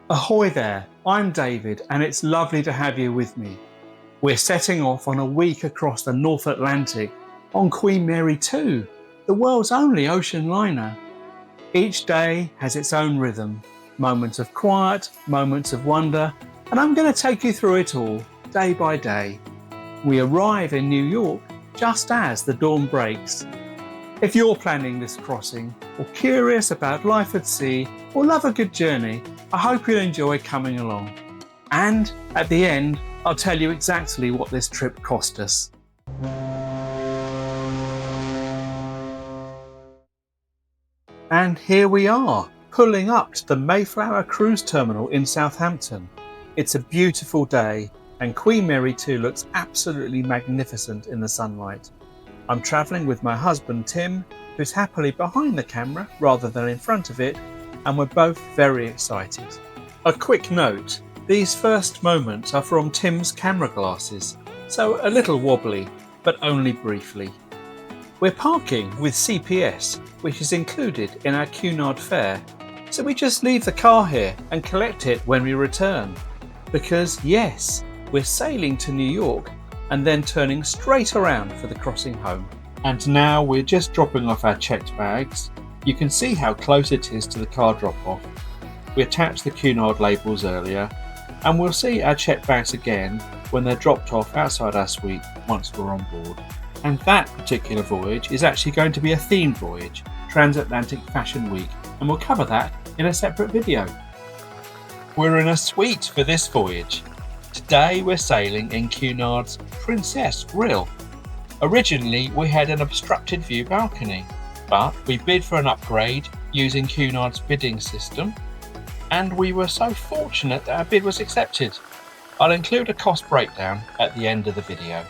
Ahoy there, I'm David and it's lovely to have you with me. We're setting off on a week across the North Atlantic on Queen Mary 2, the world's only ocean liner. Each day has its own rhythm, moments of quiet, moments of wonder, and I'm going to take you through it all, day by day. We arrive in New York just as the dawn breaks. If you're planning this crossing, or curious about life at sea, or love a good journey, I hope you'll enjoy coming along. And at the end, I'll tell you exactly what this trip cost us. And here we are, pulling up to the Mayflower cruise terminal in Southampton. It's a beautiful day, and Queen Mary 2 looks absolutely magnificent in the sunlight. I'm travelling with my husband Tim, who's happily behind the camera rather than in front of it, and we're both very excited. A quick note, these first moments are from Tim's camera glasses, so a little wobbly, but only briefly. We're parking with CPS, which is included in our Cunard fare, so we just leave the car here and collect it when we return. Because yes, we're sailing to New York and then turning straight around for the crossing home. And now we're just dropping off our checked bags. You can see how close it is to the car drop-off. We attached the Cunard labels earlier, and we'll see our checked bags again when they're dropped off outside our suite once we're on board. And that particular voyage is actually going to be a themed voyage, Transatlantic Fashion Week, and we'll cover that in a separate video. We're in a suite for this voyage. Today we're sailing in Cunard's Princess Grill. Originally we had an obstructed view balcony, but we bid for an upgrade using Cunard's bidding system, and we were so fortunate that our bid was accepted. I'll include a cost breakdown at the end of the video.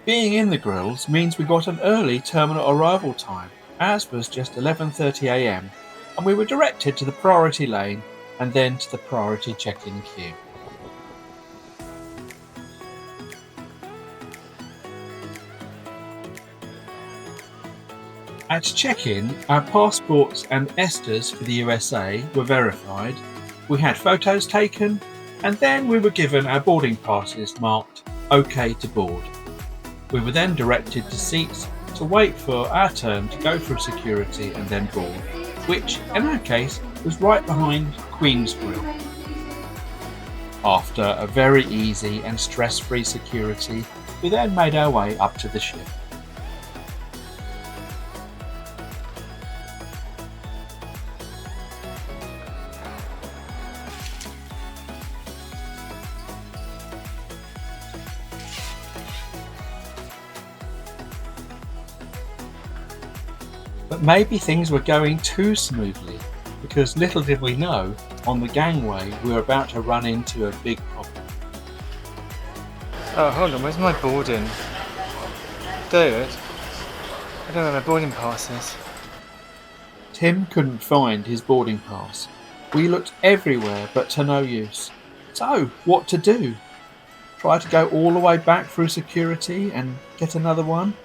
Being in the grills means we got an early terminal arrival time. Ours was just 11:30 AM, and we were directed to the priority lane and then to the priority check-in queue. At check-in, our passports and ESTAs for the USA were verified, we had photos taken, and then we were given our boarding passes marked OK to board. We were then directed to seats to wait for our turn to go through security and then board, which in our case was right behind Queen's Grill. After a very easy and stress-free security, we then made our way up to the ship. But maybe things were going too smoothly, because little did we know, on the gangway we were about to run into a big problem. Oh, hold on, where's my boarding? David? I don't know where my boarding pass is. Tim couldn't find his boarding pass. We looked everywhere but to no use. So, what to do? Try to go all the way back through security and get another one?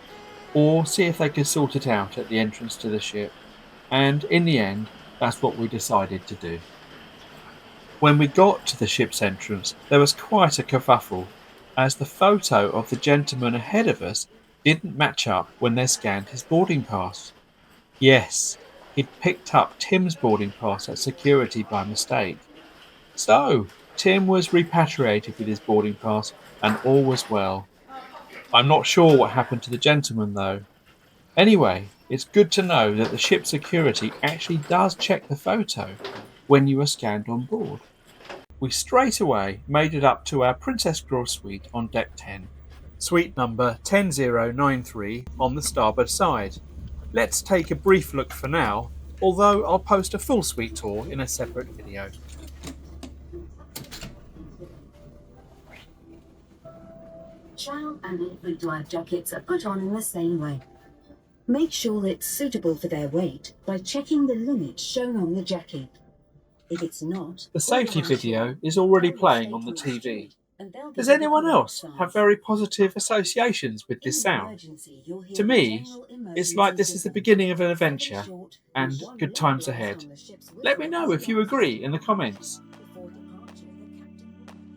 Or see if they could sort it out at the entrance to the ship? And in the end, that's what we decided to do. When we got to the ship's entrance, there was quite a kerfuffle, as the photo of the gentleman ahead of us didn't match up when they scanned his boarding pass. Yes, he'd picked up Tim's boarding pass at security by mistake. So, Tim was repatriated with his boarding pass and all was well. I'm not sure what happened to the gentleman though. Anyway, it's good to know that the ship security actually does check the photo when you are scanned on board. We straight away made it up to our Princess Grill suite on deck 10. Suite number 10093 on the starboard side. Let's take a brief look for now, although I'll post a full suite tour in a separate video. Child and infant life jackets are put on in the same way. Make sure it's suitable for their weight by checking the limit shown on the jacket. If it's not, the safety video is already playing on the TV. and they'll Does give you the anyone correct else have size. very positive associations with this In sound? emergency, you'll hear To the me, general it's emergency like this is the signal. beginning of an Have it adventure short, and with one good times localised ahead. on the ship's Let me whistle know as if you alarm agree system. in the comments. Before departure, the captain will...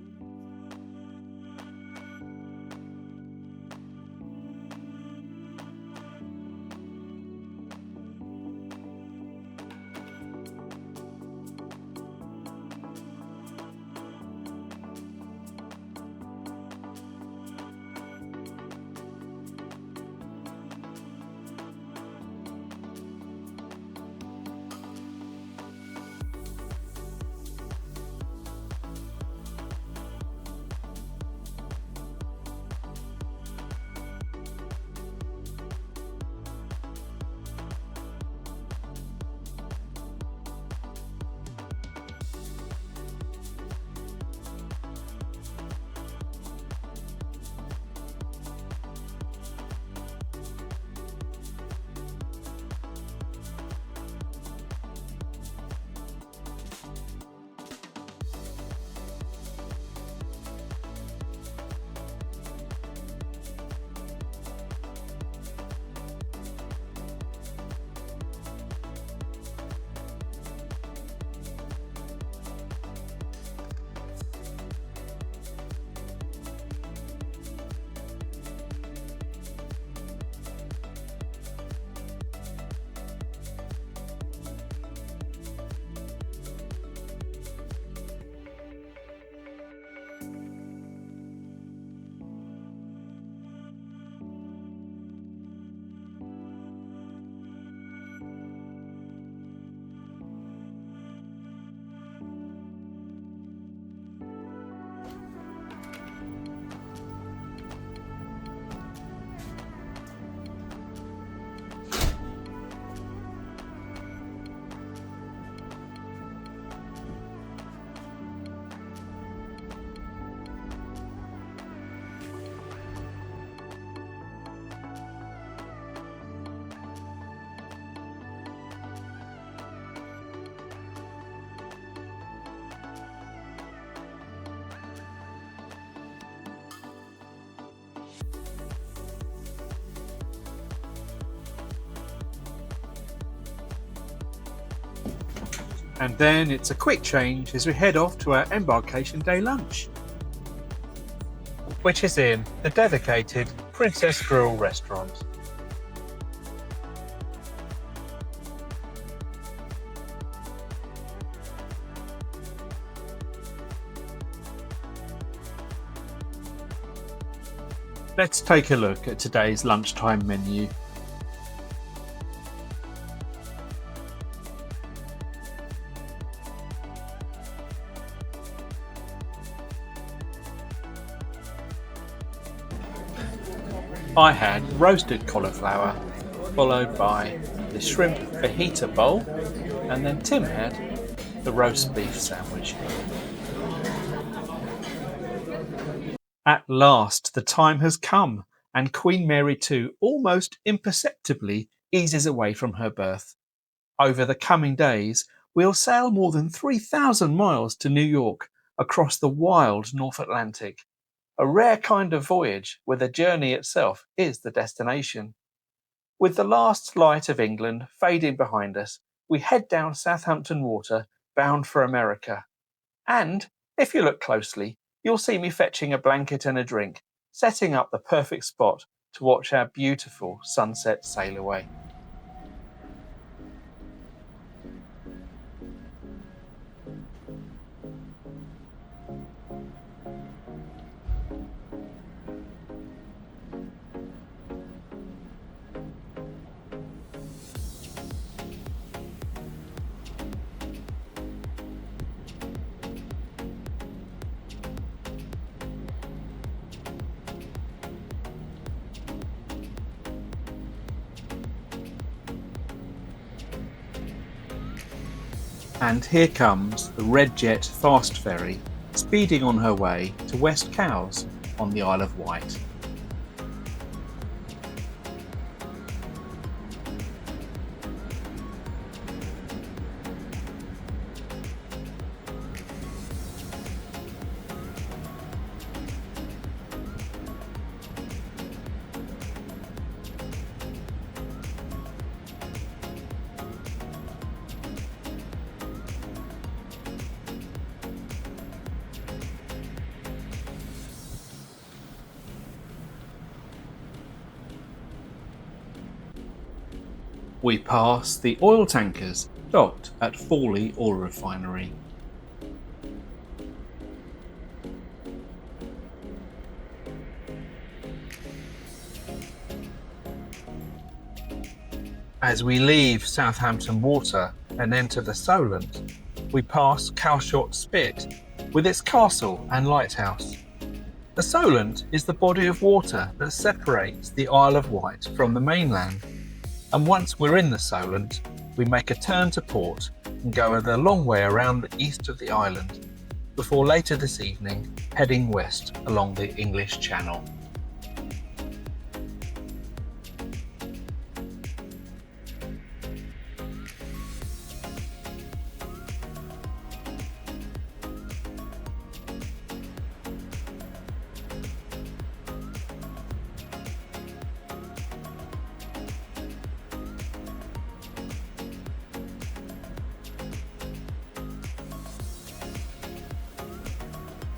And then it's a quick change as we head off to our embarkation day lunch, which is in the dedicated Princess Grill restaurant. Let's take a look at today's lunchtime menu. I had roasted cauliflower, followed by the shrimp fajita bowl, and then Tim had the roast beef sandwich. At last, the time has come, and Queen Mary II almost imperceptibly eases away from her berth. Over the coming days, we'll sail more than 3,000 miles to New York across the wild North Atlantic. A rare kind of voyage where the journey itself is the destination. With the last light of England fading behind us, we head down Southampton water, bound for America. And, if you look closely, you'll see me fetching a blanket and a drink, setting up the perfect spot to watch our beautiful sunset sail away. And here comes the Red Jet fast ferry, speeding on her way to West Cowes on the Isle of Wight. We pass the oil tankers docked at Fawley Oil Refinery. As we leave Southampton Water and enter the Solent, we pass Calshot Spit with its castle and lighthouse. The Solent is the body of water that separates the Isle of Wight from the mainland, and once we're in the Solent, we make a turn to port and go the long way around the east of the island, before later this evening heading west along the English Channel.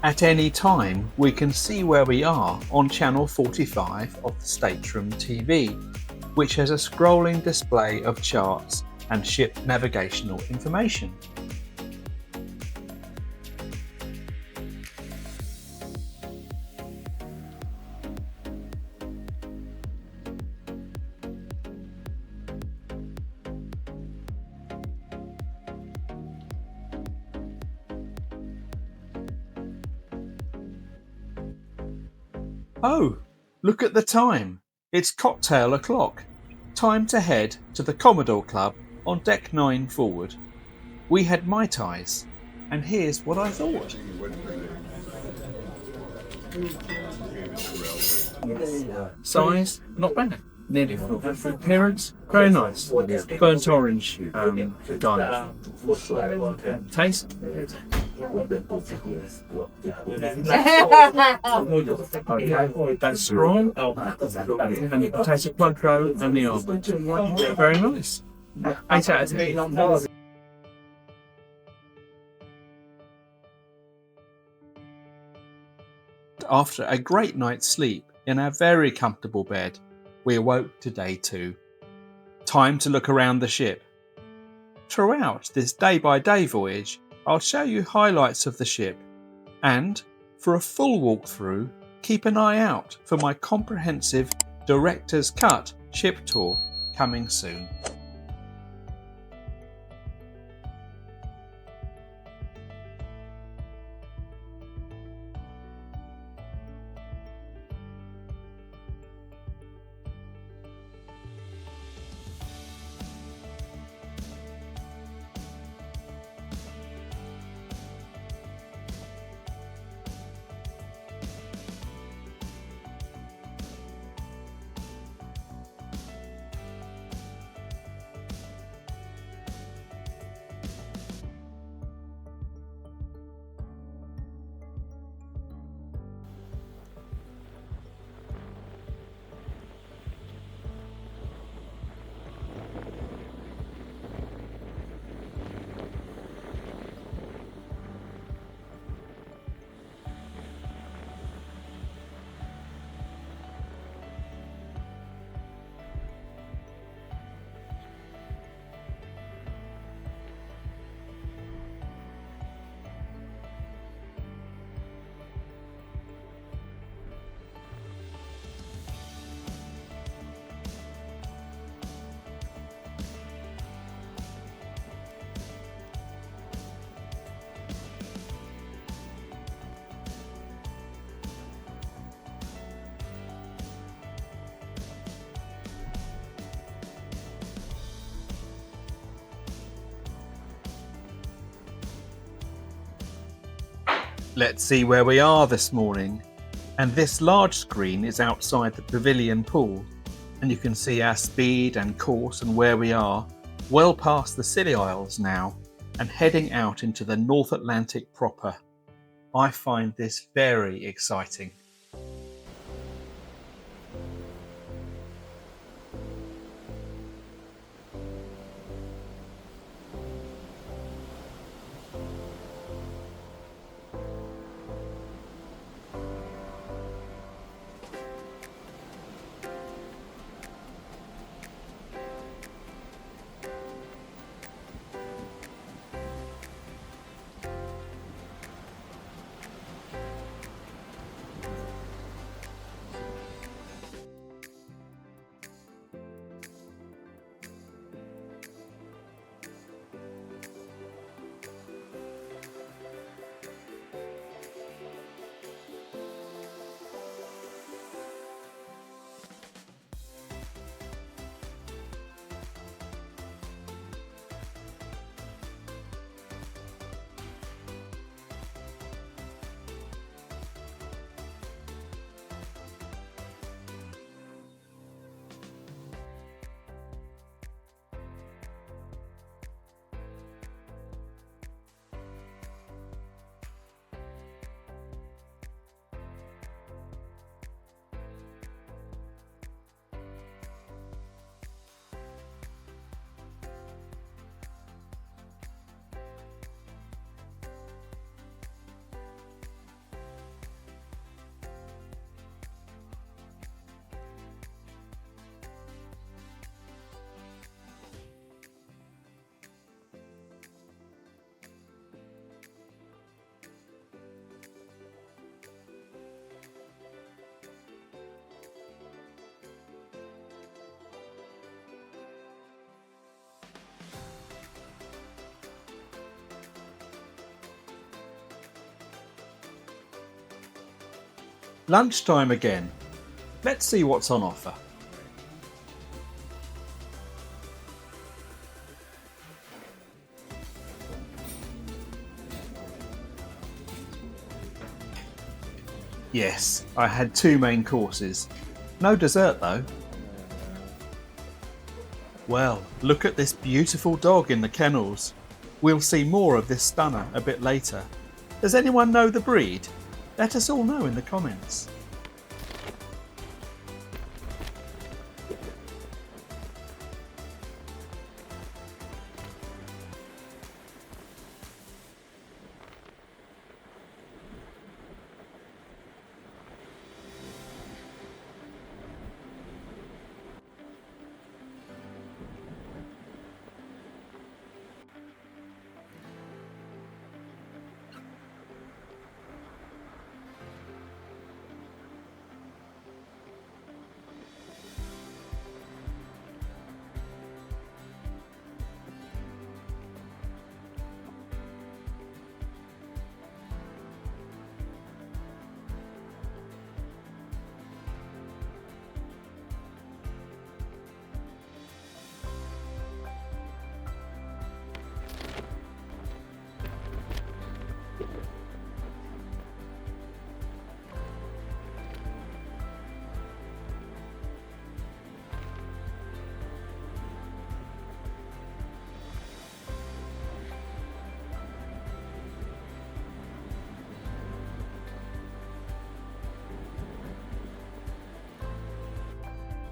At any time, we can see where we are on channel 45 of the Stateroom TV, which has a scrolling display of charts and ship navigational information. Oh, look at the time. It's cocktail o'clock. Time to head to the Commodore Club on deck 9 forward. We had Mai Tais, and here's what I thought. Size, not bad. Nearly full. Appearance, very nice. Burnt orange garnish. Taste? Okay, that's strong. And you can taste the Cointreau and the almond. Very nice. 8 out of 10. After a great night's sleep in our very comfortable bed, we awoke to day 2. Time to look around the ship. Throughout this day-by-day voyage, I'll show you highlights of the ship, and for a full walkthrough, keep an eye out for my comprehensive Director's Cut ship tour coming soon. Let's see where we are this morning. And this large screen is outside the pavilion pool, and you can see our speed and course and where we are, well past the Scilly Isles now, and heading out into the North Atlantic proper. I find this very exciting. Lunchtime again. Let's see what's on offer. Yes, I had 2 main courses. No dessert though. Well, look at this beautiful dog in the kennels. We'll see more of this stunner a bit later. Does anyone know the breed? Let us all know in the comments.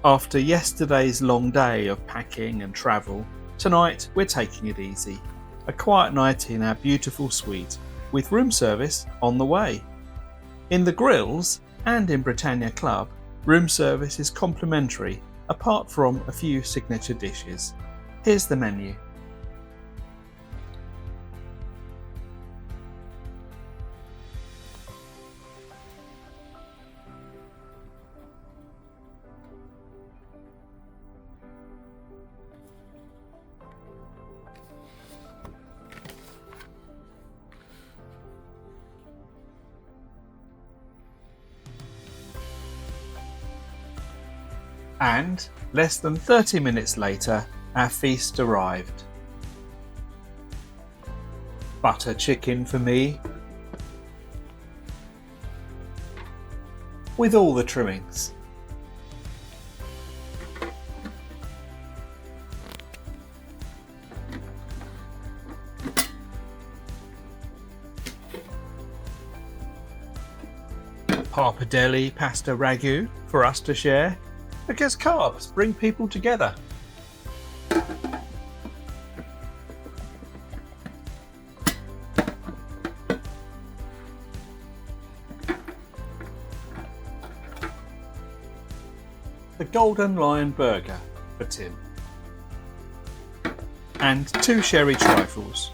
After yesterday's long day of packing and travel, tonight we're taking it easy. A quiet night in our beautiful suite, with room service on the way. In the Grills and in Britannia Club, room service is complimentary, apart from a few signature dishes. Here's the menu. And, less than 30 minutes later, our feast arrived. Butter chicken for me, with all the trimmings. Pappardelle pasta ragu for us to share, because carbs bring people together. The Golden Lion Burger for Tim. And 2 sherry trifles.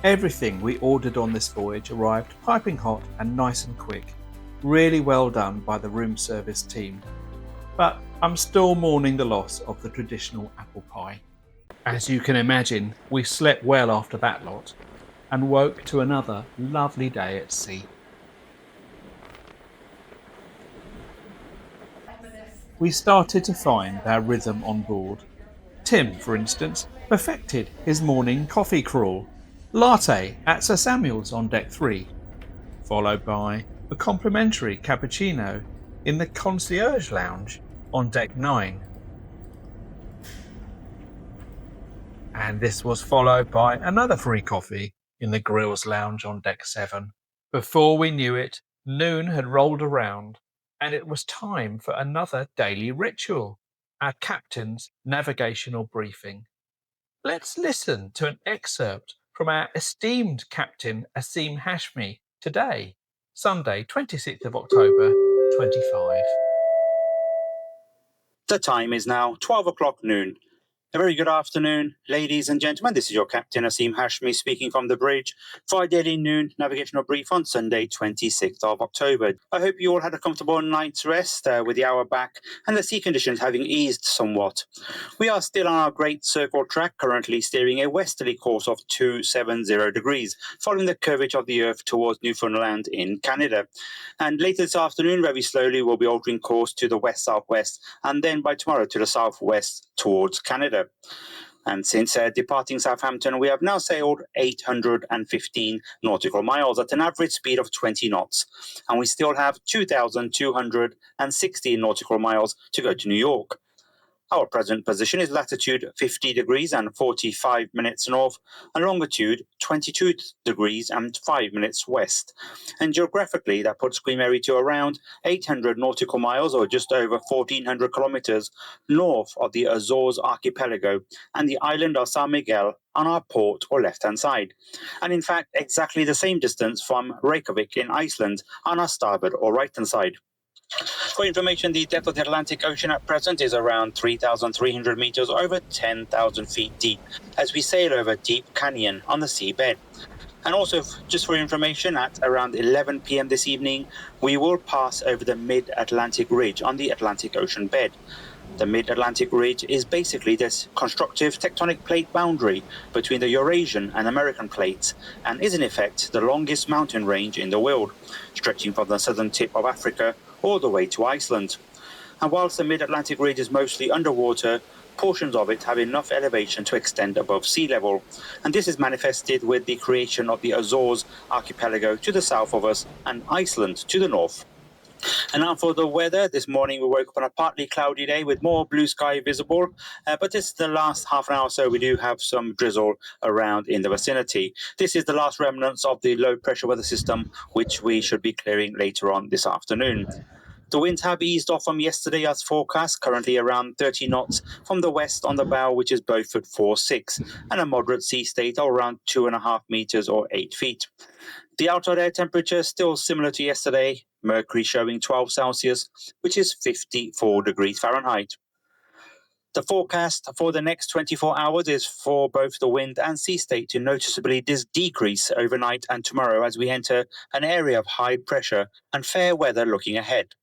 Everything we ordered on this voyage arrived piping hot and nice and quick. Really well done by the room service team. But I'm still mourning the loss of the traditional apple pie. As you can imagine, we slept well after that lot and woke to another lovely day at sea. We started to find our rhythm on board. Tim, for instance, perfected his morning coffee crawl, latte at Sir Samuel's on deck 3, followed by a complimentary cappuccino in the concierge lounge on deck 9. And this was followed by another free coffee in the grills lounge on deck 7. Before we knew it, noon had rolled around and it was time for another daily ritual, our captain's navigational briefing. Let's listen to an excerpt from our esteemed captain Aseem Hashmi today, Sunday 26th of October 25. The time is now 12 o'clock noon. A very good afternoon, ladies and gentlemen. This is your Captain Aseem Hashmi speaking from the bridge for our daily noon navigational brief on Sunday, 26th of October. I hope you all had a comfortable night's rest with the hour back and the sea conditions having eased somewhat. We are still on our Great Circle track, currently steering a westerly course of 270 degrees, following the curvature of the Earth towards Newfoundland in Canada. And later this afternoon, very slowly, we'll be altering course to the west-southwest, and then by tomorrow to the southwest towards Canada. And since departing Southampton, we have now sailed 815 nautical miles at an average speed of 20 knots, and we still have 2,216 nautical miles to go to New York. Our present position is latitude 50 degrees and 45 minutes north, and longitude 22 degrees and 5 minutes west. And geographically, that puts Queen Mary to around 800 nautical miles, or just over 1,400 kilometers, north of the Azores archipelago and the island of San Miguel on our port or left-hand side. And in fact, exactly the same distance from Reykjavik in Iceland on our starboard or right-hand side. For information, the depth of the Atlantic Ocean at present is around 3,300 meters, over 10,000 feet deep, as we sail over a deep canyon on the seabed. And also, just for information, at around 11 p.m. this evening, we will pass over the Mid-Atlantic Ridge on the Atlantic Ocean bed. The Mid-Atlantic Ridge is basically this constructive tectonic plate boundary between the Eurasian and American plates, and is in effect the longest mountain range in the world, stretching from the southern tip of Africa all the way to Iceland. And whilst the Mid-Atlantic Ridge is mostly underwater, portions of it have enough elevation to extend above sea level, and this is manifested with the creation of the Azores archipelago to the south of us and Iceland to the north. And now for the weather. This morning we woke up on a partly cloudy day with more blue sky visible, but this is the last half an hour or so we do have some drizzle around in the vicinity. This is the last remnants of the low pressure weather system, which we should be clearing later on this afternoon. The winds have eased off from yesterday as forecast, currently around 30 knots from the west on the bow, which is Beaufort 4-6, and a moderate sea state of around 2.5 meters or 8 feet. The outside air temperature is still similar to yesterday, mercury showing 12 Celsius, which is 54 degrees Fahrenheit. The forecast for the next 24 hours is for both the wind and sea state to noticeably decrease overnight and tomorrow as we enter an area of high pressure and fair weather looking ahead.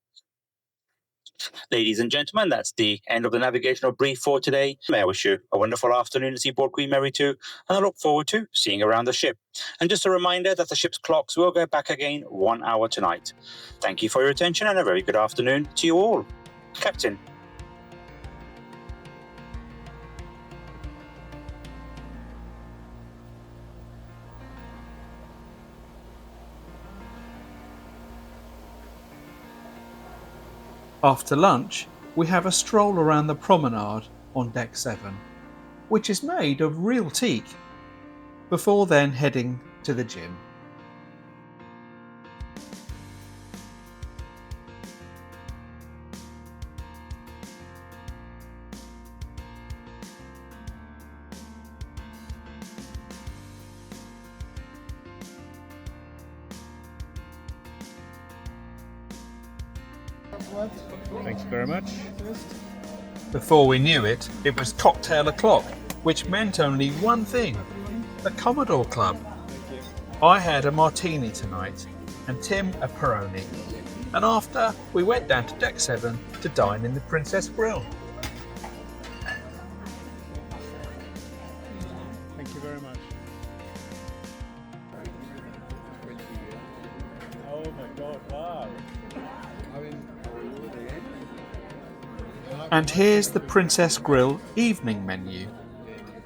Ladies and gentlemen, that's the end of the navigational brief for today. May I wish you a wonderful afternoon to seaboard Queen Mary 2, and I look forward to seeing you around the ship. And just a reminder that the ship's clocks will go back again 1 hour tonight. Thank you for your attention and a very good afternoon to you all. Captain. After lunch, we have a stroll around the promenade on deck 7, which is made of real teak, before then heading to the gym. Thank you very much. Before we knew it, it was cocktail o'clock, which meant only one thing: the Commodore Club. I had a martini tonight, and Tim a Peroni. And after, we went down to deck 7 to dine in the Princess Grill. Thank you very much. Oh my God, wow. And here's the Princess Grill evening menu.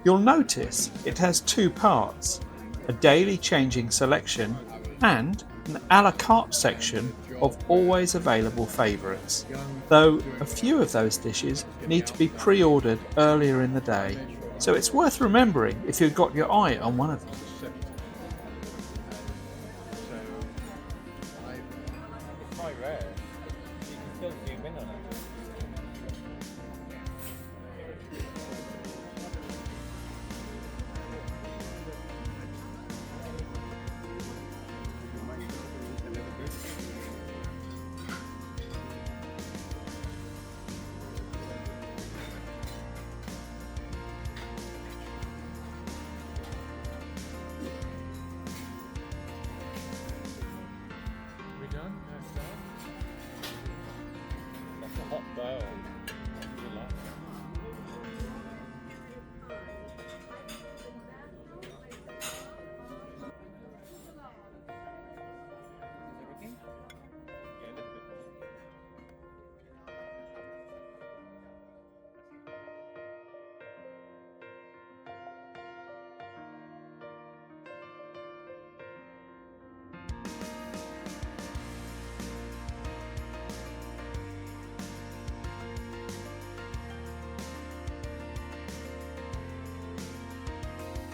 You'll notice it has 2 parts: a daily changing selection and an a la carte section of always available favourites, though a few of those dishes need to be pre-ordered earlier in the day, so it's worth remembering if you've got your eye on one of them. Quite rare. You can still zoom in on it.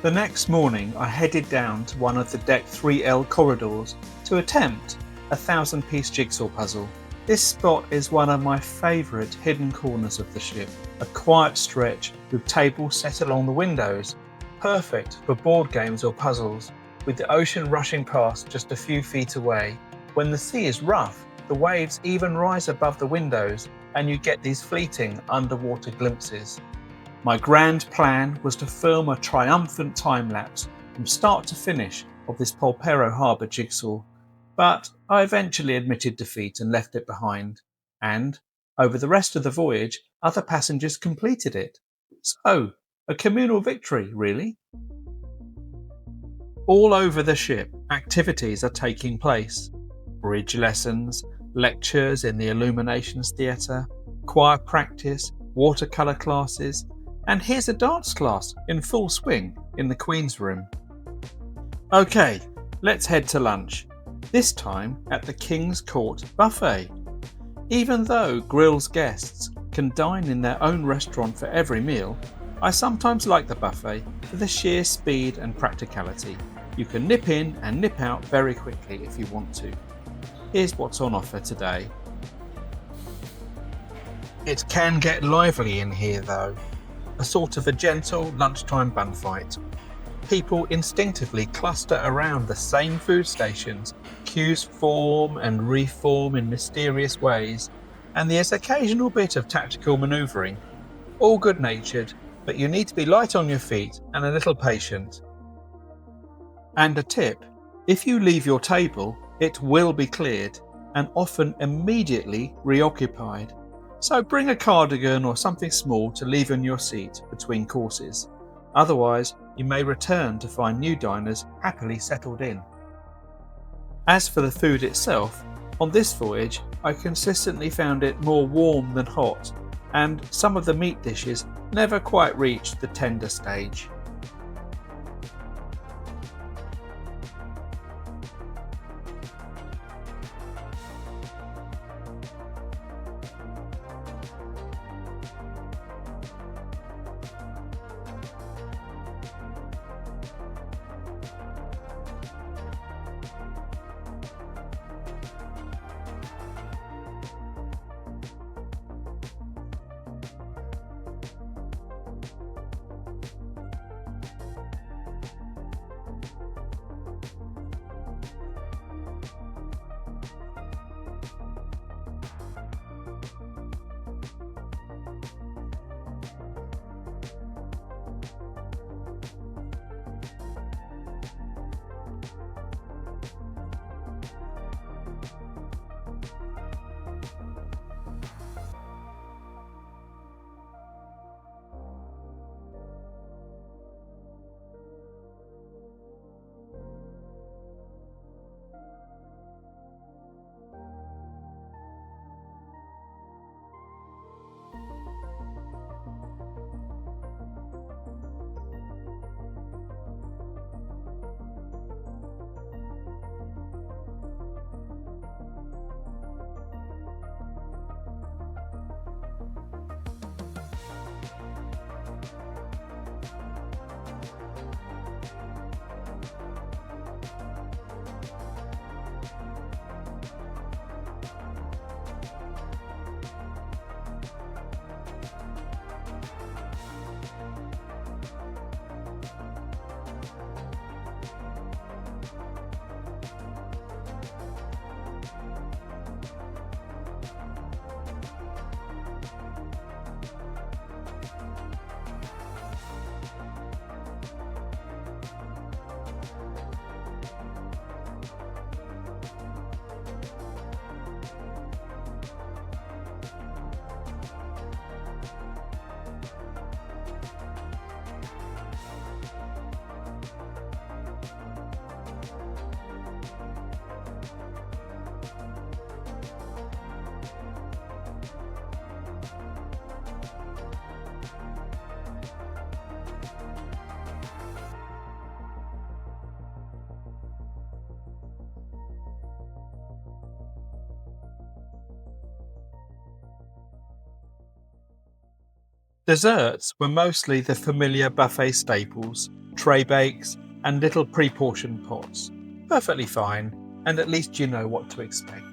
The next morning I headed down to one of the deck 3L corridors to attempt a 1,000-piece jigsaw puzzle. This spot is one of my favourite hidden corners of the ship, a quiet stretch with tables set along the windows, perfect for board games or puzzles, with the ocean rushing past just a few feet away. When the sea is rough, the waves even rise above the windows and you get these fleeting underwater glimpses. My grand plan was to film a triumphant time-lapse from start to finish of this Polperro Harbour jigsaw, but I eventually admitted defeat and left it behind, and, over the rest of the voyage, other passengers completed it. So, a communal victory, really. All over the ship, activities are taking place. Bridge lessons, lectures in the Illuminations Theatre, choir practice, watercolour classes, and here's a dance class in full swing in the Queen's Room. Okay, let's head to lunch, this time at the King's Court Buffet. Even though Grill's guests can dine in their own restaurant for every meal, I sometimes like the buffet for the sheer speed and practicality. You can nip in and nip out very quickly if you want to. Here's what's on offer today. It can get lively in here though, a sort of a gentle lunchtime bun fight. People instinctively cluster around the same food stations, queues form and reform in mysterious ways, and there's occasional bit of tactical manoeuvring. All good-natured, but you need to be light on your feet and a little patient. And a tip, if you leave your table, it will be cleared and often immediately reoccupied. So bring a cardigan or something small to leave in your seat between courses. Otherwise, you may return to find new diners happily settled in. As for the food itself, on this voyage I consistently found it more warm than hot, and some of the meat dishes never quite reached the tender stage. Desserts were mostly the familiar buffet staples, tray bakes, and little pre-portioned pots. Perfectly fine, and at least you know what to expect.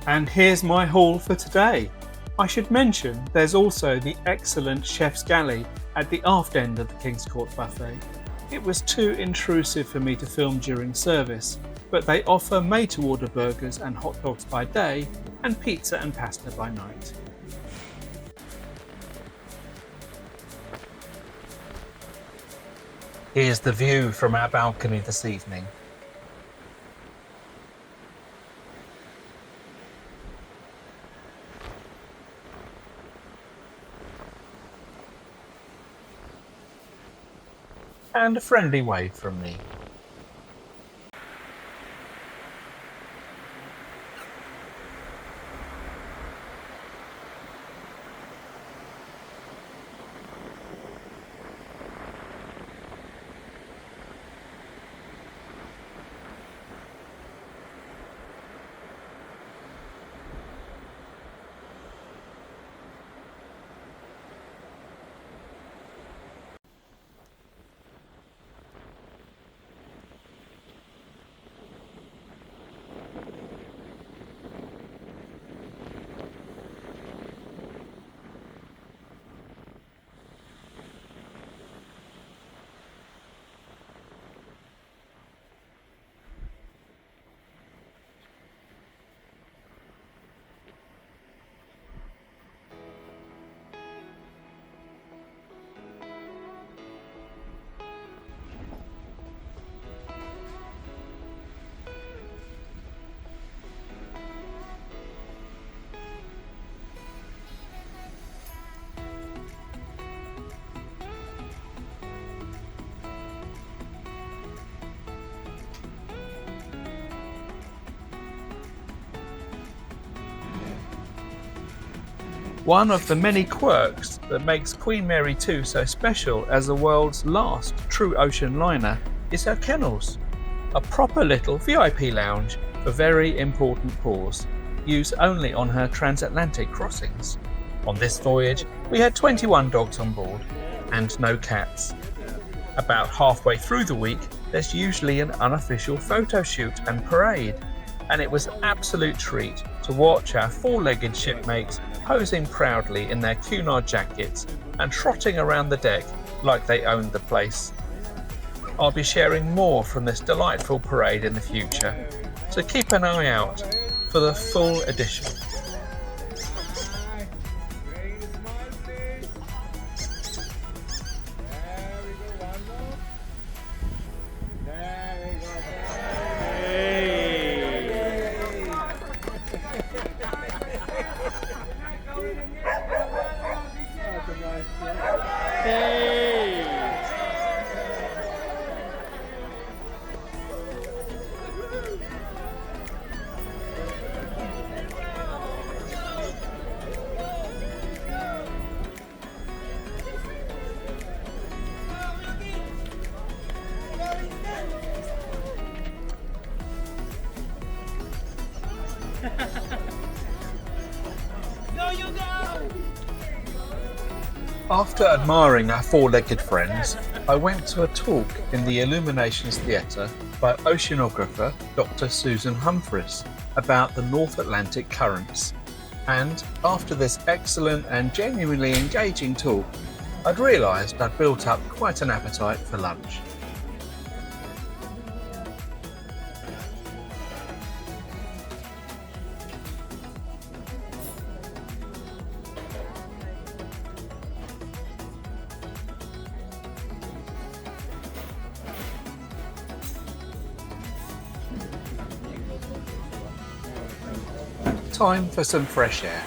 And here's my haul for today. I should mention there's also the excellent Chef's Galley at the aft end of the King's Court buffet. It was too intrusive for me to film during service, but they offer made-to-order burgers and hot dogs by day and pizza and pasta by night. Here's the view from our balcony this evening. And a friendly wave from me. One of the many quirks that makes Queen Mary 2 so special as the world's last true ocean liner is her kennels, a proper little VIP lounge for very important pause, used only on her transatlantic crossings. On this voyage, we had 21 dogs on board and no cats. About halfway through the week, there's usually an unofficial photo shoot and parade, and it was an absolute treat to watch our four-legged shipmates posing proudly in their Cunard jackets and trotting around the deck like they owned the place. I'll be sharing more from this delightful parade in the future, so keep an eye out for the full edition. After admiring our four-legged friends, I went to a talk in the Illuminations Theatre by oceanographer Dr. Susan Humphreys about the North Atlantic currents. And after this excellent and genuinely engaging talk, I'd realised I'd built up quite an appetite for lunch. Time for some fresh air.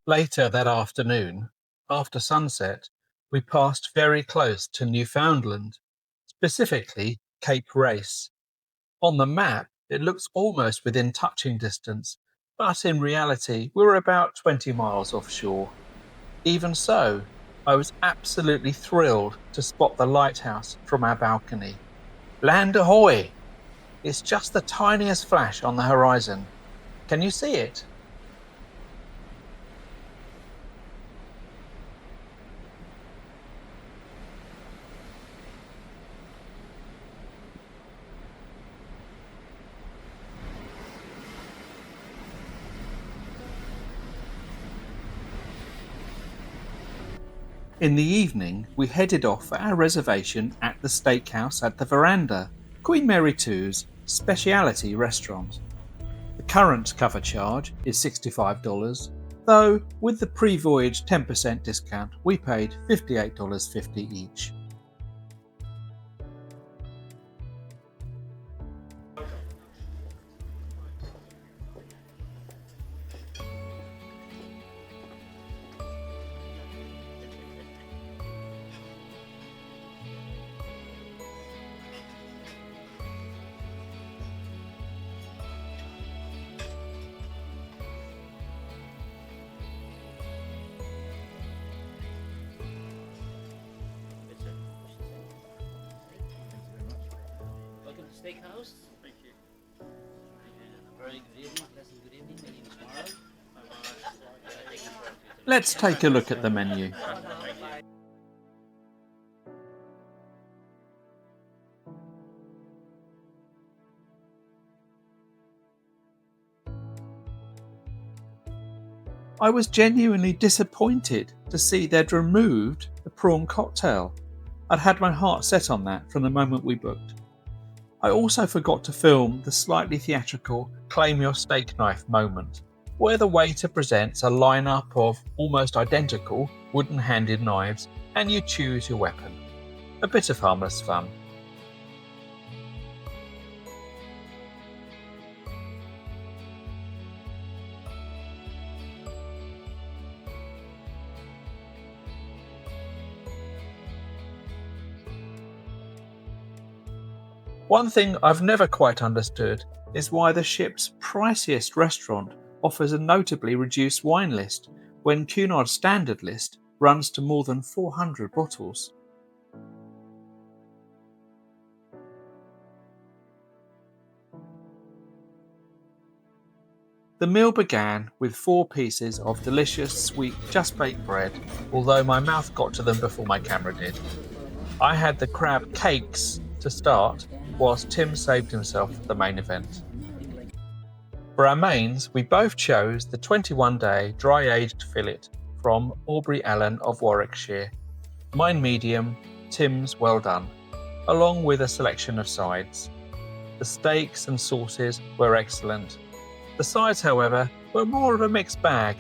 Later that afternoon, after sunset, we passed very close to Newfoundland, specifically Cape Race. On the map, it looks almost within touching distance, but in reality, we were about 20 miles offshore. Even so, I was absolutely thrilled to spot the lighthouse from our balcony. Land ahoy! It's just the tiniest flash on the horizon. Can you see it? In the evening, we headed off for our reservation at the Steakhouse at the Verandah, Queen Mary 2's specialty restaurant. The current cover charge is $65, though with the pre-voyage 10% discount we paid $58.50 each. Welcome to Steakhouse. Thank you. And a very good evening, pleasant good evening. My name is Mark. Let's take a look at the menu. I was genuinely disappointed to see they'd removed the prawn cocktail. I'd had my heart set on that from the moment we booked. I also forgot to film the slightly theatrical claim your steak knife moment, where the waiter presents a lineup of almost identical wooden-handed knives and you choose your weapon. A bit of harmless fun. One thing I've never quite understood is why the ship's priciest restaurant offers a notably reduced wine list when Cunard's standard list runs to more than 400 bottles. The meal began with 4 pieces of delicious, sweet, just-baked bread, although my mouth got to them before my camera did. I had the crab cakes to start, whilst Tim saved himself for the main event. For our mains, we both chose the 21-day dry-aged fillet from Aubrey Allen of Warwickshire. Mine medium, Tim's well done, along with a selection of sides. The steaks and sauces were excellent. The sides, however, were more of a mixed bag.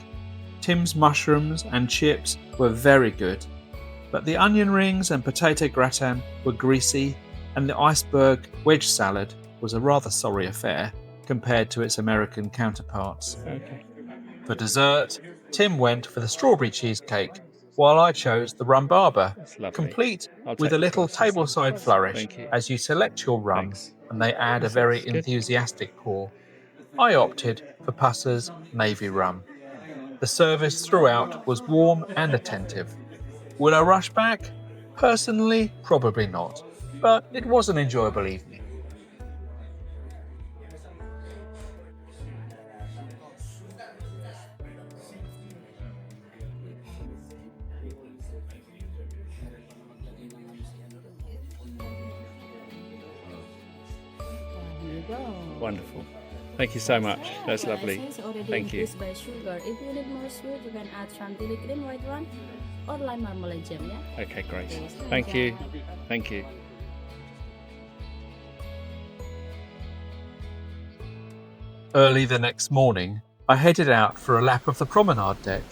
Tim's mushrooms and chips were very good, but the onion rings and potato gratin were greasy, and the iceberg wedge salad was a rather sorry affair compared to its American counterparts. Okay. For dessert, Tim went for the strawberry cheesecake, while I chose the rum barber, That's lovely. complete I'll with take a little the glasses. tableside flourish Thank you. as you select your rum Thanks. and they add a That's very good. enthusiastic pour. I opted for Pusser's Navy rum. The service throughout was warm and attentive. Will I rush back? Personally, probably not, but it was an enjoyable evening. Here you go. Wonderful. Thank you so much. That's The lovely. essence already Thank you. infused by sugar. If you need more sweet, you can add chantilly cream, white one, or lime marmalade jam, yeah? Okay, great. Okay, Thank you. Thank you. Early the next morning, I headed out for a lap of the promenade deck.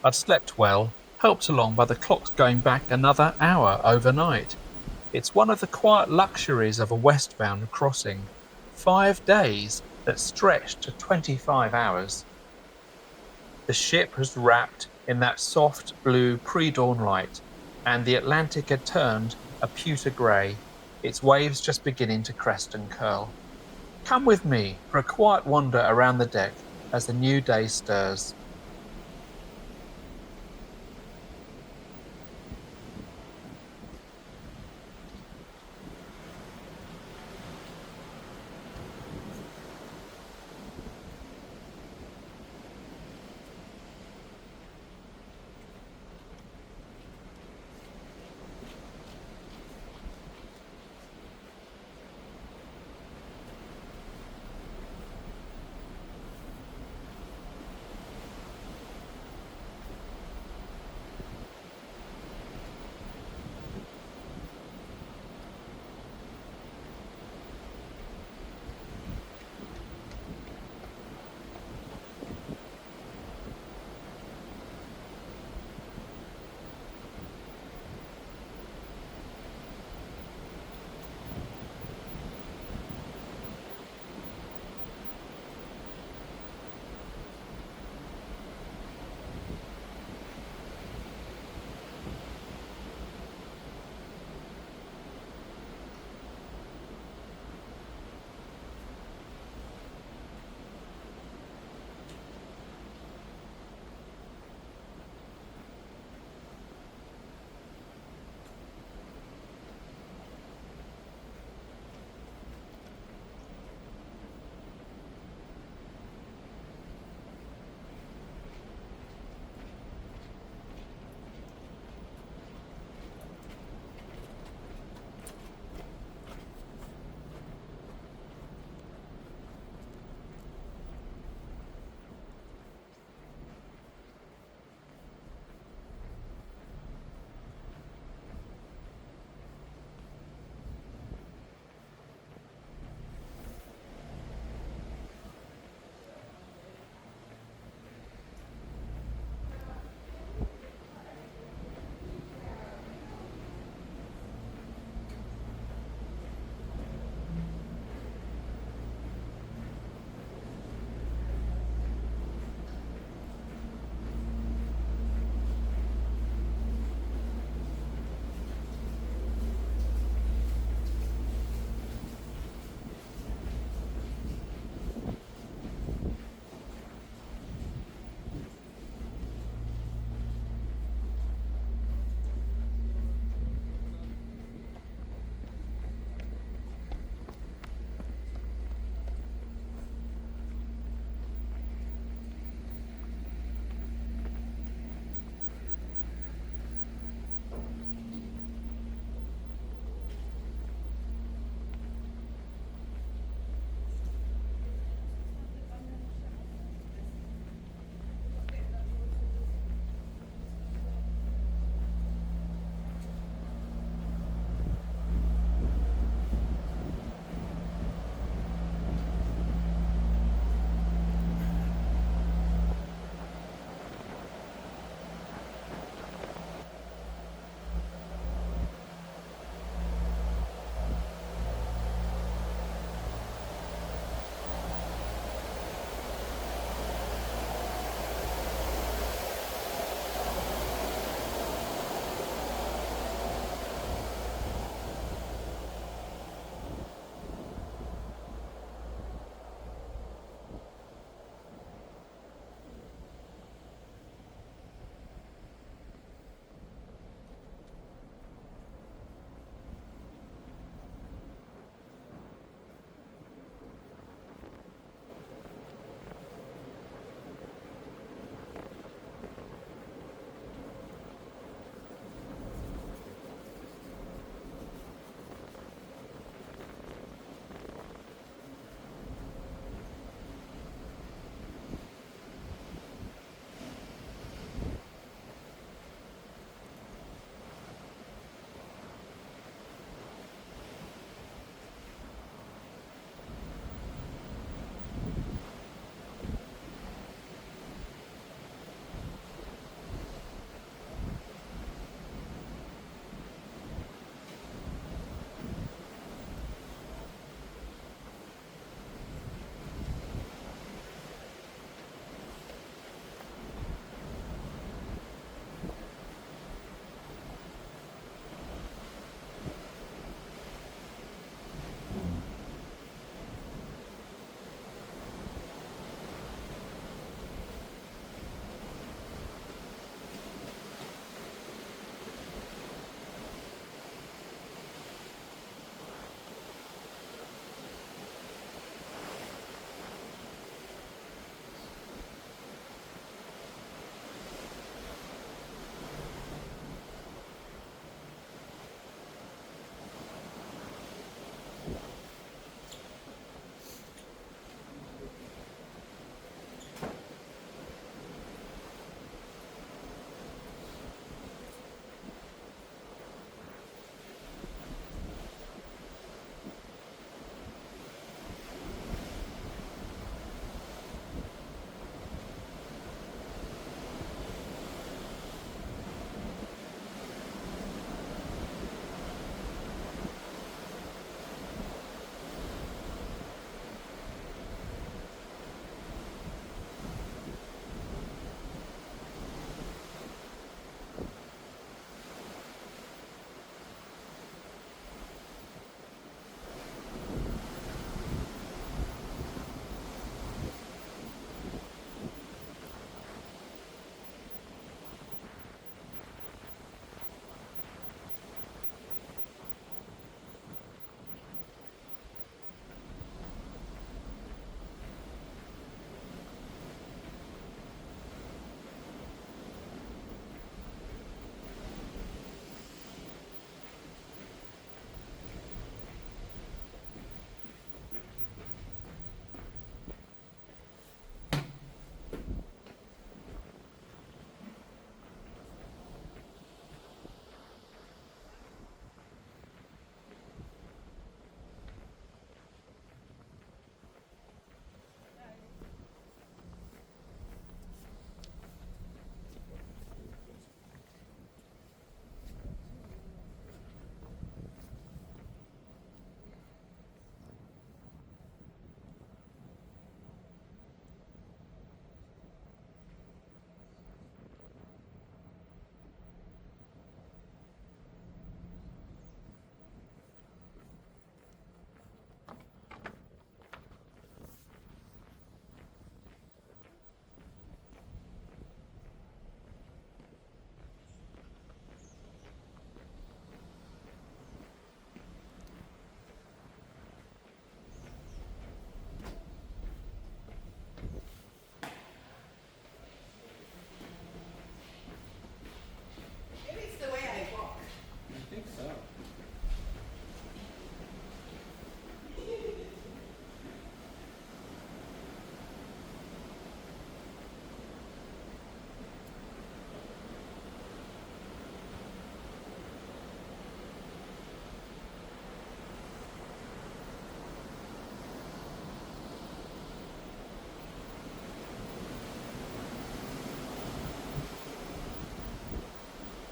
I'd slept well, helped along by the clocks going back another hour overnight. It's one of the quiet luxuries of a westbound crossing. 5 days that stretched to 25 hours. The ship was wrapped in that soft blue pre-dawn light, and the Atlantic had turned a pewter grey, its waves just beginning to crest and curl. Come with me for a quiet wander around the deck as the new day stirs.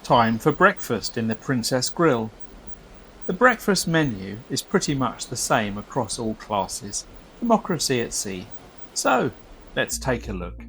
Time for breakfast in the Princess Grill. The breakfast menu is pretty much the same across all classes. Democracy at sea. So, let's take a look.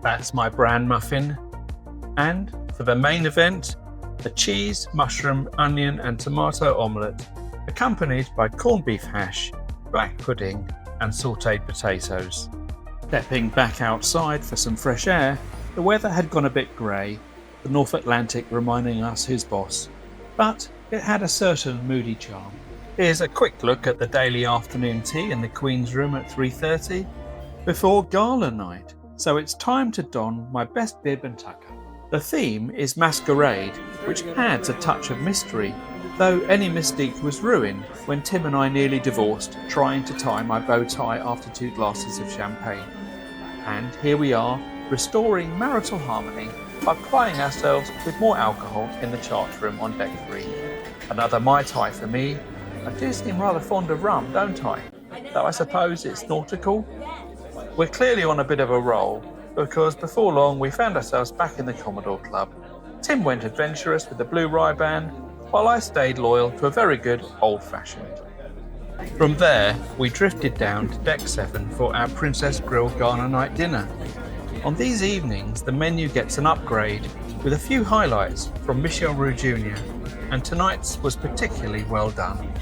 That's my bran muffin. And for the main event, a cheese, mushroom, onion and tomato omelette, accompanied by corned beef hash, black pudding and sautéed potatoes. Stepping back outside for some fresh air, the weather had gone a bit grey, the North Atlantic reminding us who's boss, but it had a certain moody charm. Here's a quick look at the daily afternoon tea in the Queen's room at 3:30 before Gala night. So it's time to don my best bib and tucker. The theme is masquerade, which adds a touch of mystery, though any mystique was ruined when Tim and I nearly divorced trying to tie my bow tie after 2 glasses of champagne. And here we are, restoring marital harmony by plying ourselves with more alcohol in the chart room on deck 3. Another Mai Tai for me. I do seem rather fond of rum, don't I? Though I suppose it's nautical. We're clearly on a bit of a roll, because before long we found ourselves back in the Commodore Club. Tim went adventurous with the Blue Rye Band, while I stayed loyal to a very good old-fashioned. From there, we drifted down to Deck 7 for our Princess Grill Gala night dinner. On these evenings, the menu gets an upgrade, with a few highlights from Michel Roux Jr., and tonight's was particularly well done.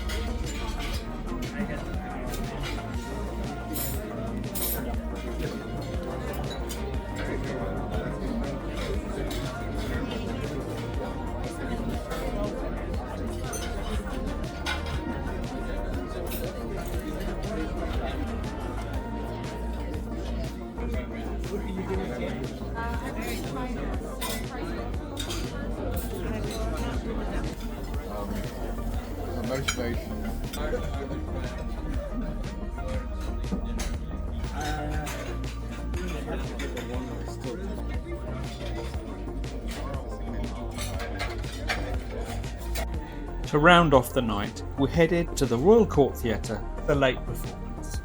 To round off the night, we headed to the Royal Court Theatre for late performance.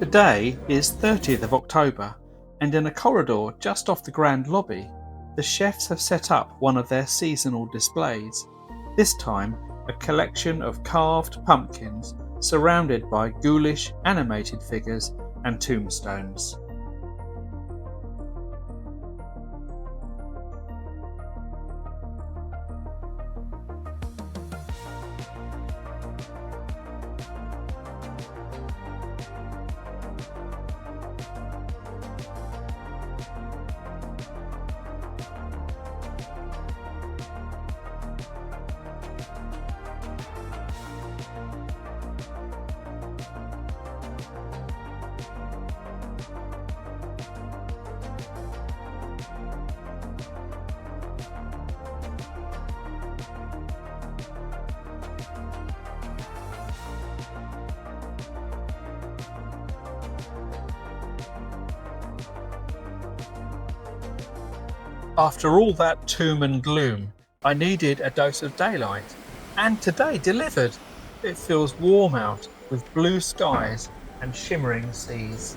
Today is 30th of October, and in a corridor just off the Grand Lobby, the chefs have set up one of their seasonal displays. This time, a collection of carved pumpkins surrounded by ghoulish animated figures and tombstones. After all that tomb and gloom, I needed a dose of daylight, and today delivered. It feels warm out with blue skies and shimmering seas.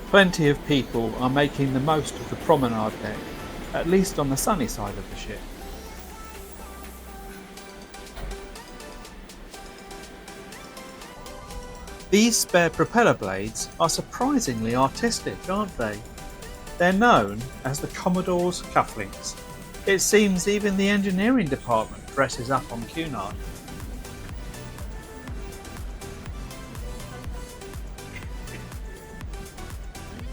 Plenty of people are making the most of the promenade deck, at least on the sunny side of the ship. These spare propeller blades are surprisingly artistic, aren't they? They're known as the Commodore's cufflinks, It seems even the engineering department dresses up on Cunard.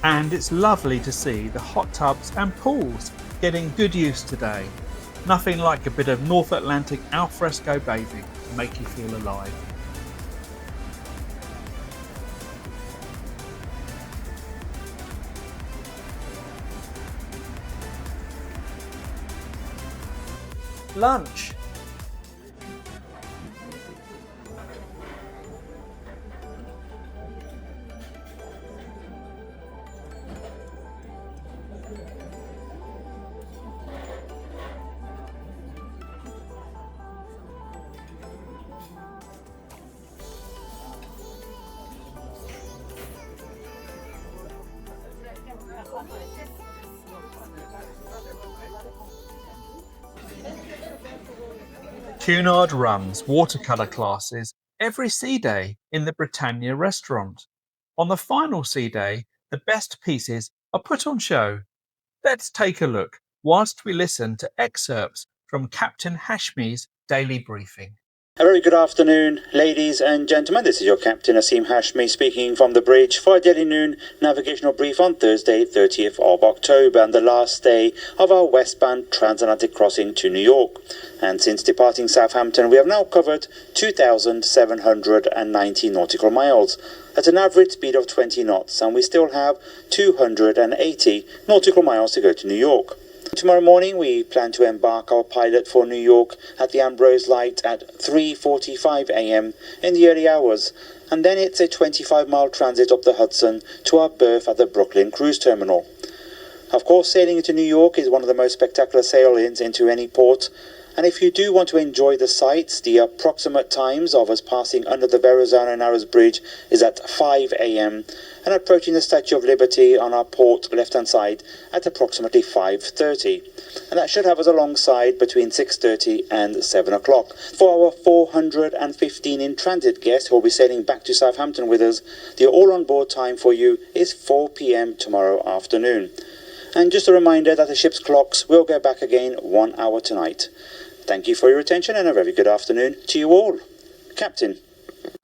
And it's lovely to see the hot tubs and pools getting good use today. Nothing like a bit of North Atlantic alfresco bathing to make you feel alive. Lunch. Cunard runs watercolour classes every sea day in the Britannia restaurant. On the final sea day, the best pieces are put on show. Let's take a look whilst we listen to excerpts from Captain Hashmi's daily briefing. A very good afternoon, ladies and gentlemen. This is your Captain Aseem Hashmi speaking from the bridge for a daily noon navigational brief on Thursday, 30th of October, and the last day of our westbound transatlantic crossing to New York. And since departing Southampton, we have now covered 2,790 nautical miles at an average speed of 20 knots, and we still have 280 nautical miles to go to New York. Tomorrow morning we plan to embark our pilot for New York at the Ambrose Light at 3:45 a.m. in the early hours, and then it's a 25-mile transit up the Hudson to our berth at the Brooklyn Cruise Terminal. Of course, sailing into New York is one of the most spectacular sail-ins into any port, and if you do want to enjoy the sights, the approximate times of us passing under the Verrazzano-Narrows bridge is at 5 a.m. and approaching the Statue of Liberty on our port left-hand side at approximately 5:30. And that should have us alongside between 6:30 and 7 o'clock. For our 415 in-transit guests who will be sailing back to Southampton with us, the all-on-board time for you is 4 p.m. tomorrow afternoon. And just a reminder that the ship's clocks will go back again 1 hour tonight. Thank you for your attention and a very good afternoon to you all. Captain.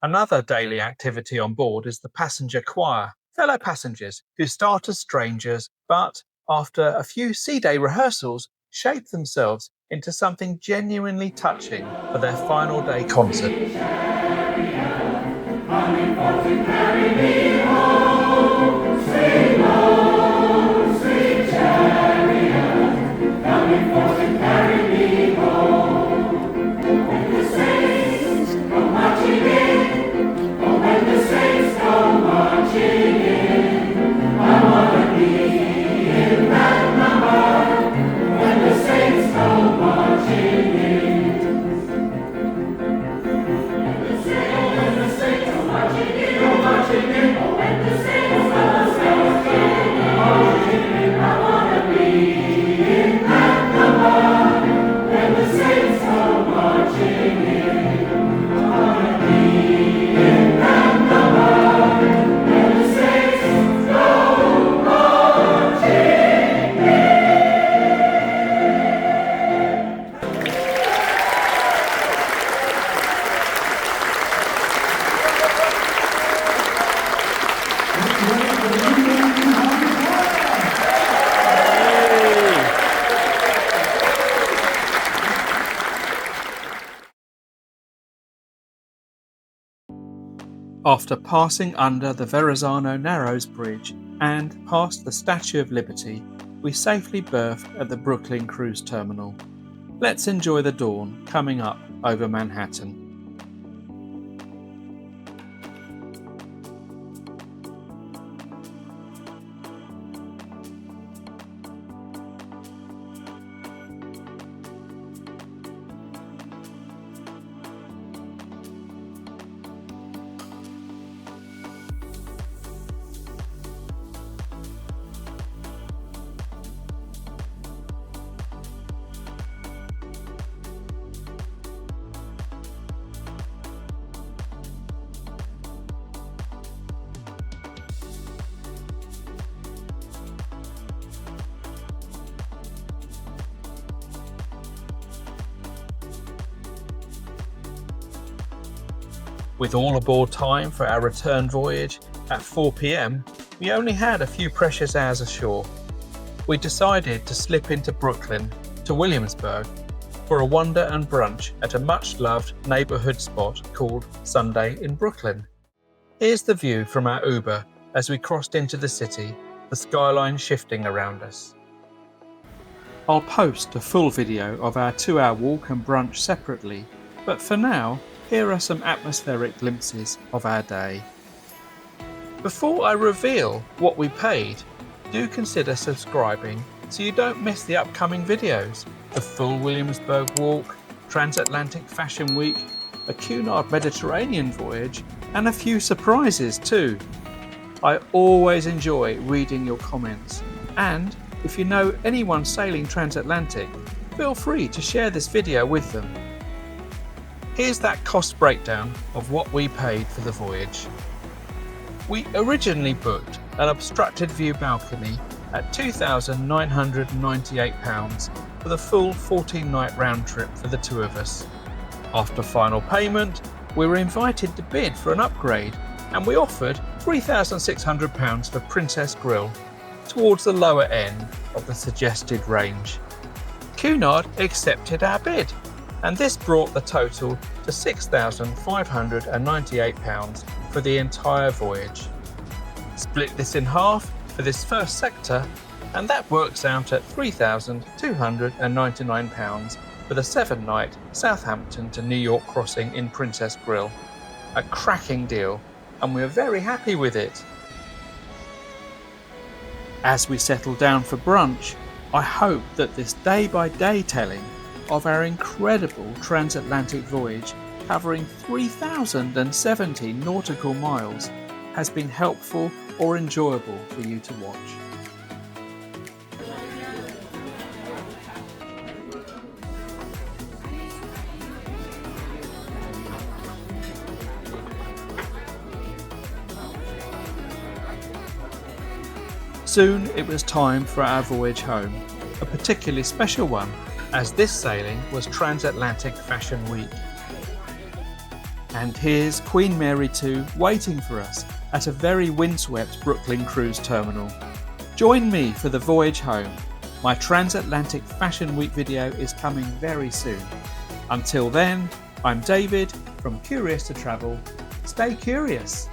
Another daily activity on board is the passenger choir, fellow passengers who start as strangers but, after a few sea day rehearsals, shape themselves into something genuinely touching for their final day concert. After passing under the Verrazzano-Narrows bridge and past the Statue of Liberty, we safely berthed at the Brooklyn Cruise Terminal. Let's enjoy the dawn coming up over Manhattan. With all aboard time for our return voyage at 4 p.m, we only had a few precious hours ashore. We decided to slip into Brooklyn to Williamsburg for a wander and brunch at a much-loved neighbourhood spot called Sunday in Brooklyn. Here's the view from our Uber as we crossed into the city, the skyline shifting around us. I'll post a full video of our 2-hour walk and brunch separately, but for now, here are some atmospheric glimpses of our day. Before I reveal what we paid, do consider subscribing so you don't miss the upcoming videos, the full Williamsburg walk, Transatlantic Fashion Week, a Cunard Mediterranean voyage, and a few surprises too. I always enjoy reading your comments, and if you know anyone sailing transatlantic, feel free to share this video with them. Here's that cost breakdown of what we paid for the voyage. We originally booked an obstructed view balcony at £2,998 for the full 14-night round trip for the two of us. After final payment, we were invited to bid for an upgrade, and we offered £3,600 for Princess Grill, towards the lower end of the suggested range. Cunard accepted our bid, and this brought the total to £6,598 for the entire voyage. Split this in half for this first sector, and that works out at £3,299 for the 7-night Southampton to New York crossing in Princess Grill. A cracking deal, and we're very happy with it. As we settle down for brunch, I hope that this day-by-day telling of our incredible transatlantic voyage covering 3,070 nautical miles has been helpful or enjoyable for you to watch. Soon it was time for our voyage home, a particularly special one, as this sailing was Transatlantic Fashion Week. And here's Queen Mary 2 waiting for us at a very windswept Brooklyn cruise terminal. Join me for the voyage home. My Transatlantic Fashion Week video is coming very soon. Until then, I'm David from Curious to Travel. Stay curious.